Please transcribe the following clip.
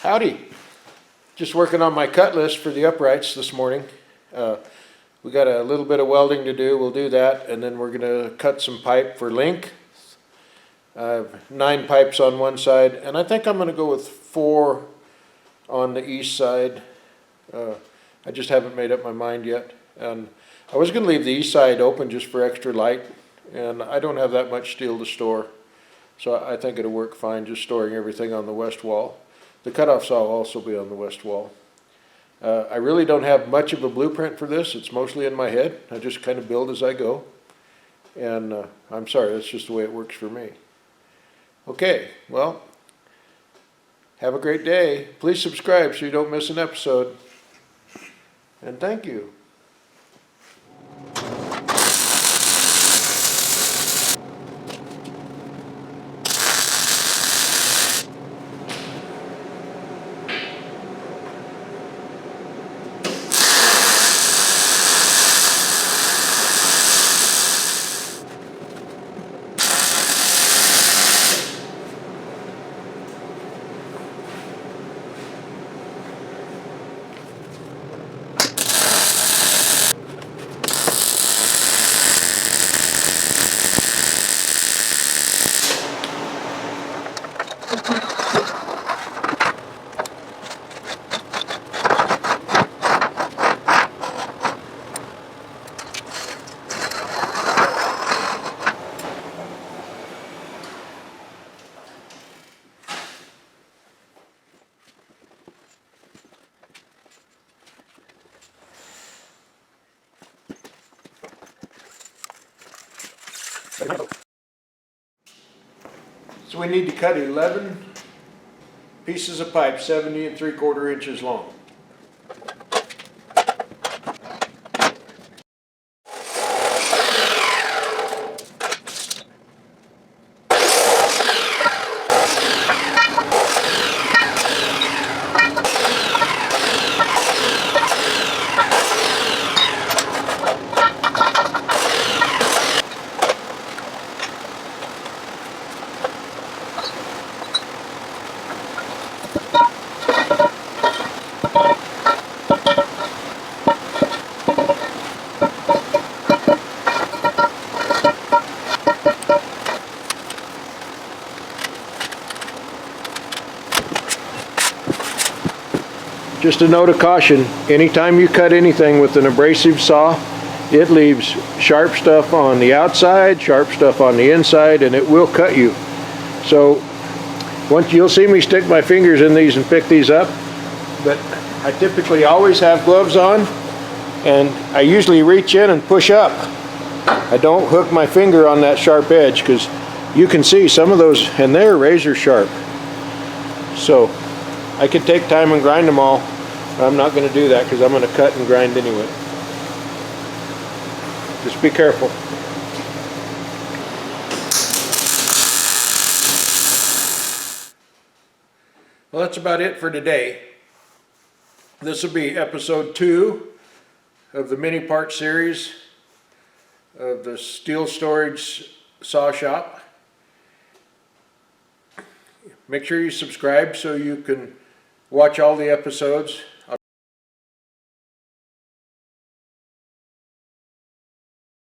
Howdy. Just working on my cut list for the uprights this morning. We got a little bit of welding to do. We'll do that, and then we're going to cut some pipe for link. I have 9 pipes on one side, and I think I'm going to go with 4 on the east side. I just haven't made up my mind yet. And I was going to leave the east side open just for extra light, and I don't have that much steel to store. So I think it'll work fine just storing everything on the west wall. The cutoff saw will also be on the west wall. I really don't have much of a blueprint for this. It's mostly in my head. I just kind of build as I go. And I'm sorry, that's just the way it works for me. Okay, well, have a great day. Please subscribe so you don't miss an episode. And thank you. So we need to cut 11 pieces of pipe 70 3/4 inches long. Just a note of caution, anytime you cut anything with an abrasive saw, it leaves sharp stuff on the outside, sharp stuff on the inside, and it will cut you. So once you'll see me stick my fingers in these and pick these up, but I typically always have gloves on, and I usually reach in and push up. I don't hook my finger on that sharp edge because you can see some of those, and they're razor sharp. So I could take time and grind them all. I'm not going to do that because I'm going to cut and grind anyway. Just be careful. Well, that's about it for today. This will be episode 2 of the mini part series of the steel storage saw shop. Make sure you subscribe so you can watch all the episodes.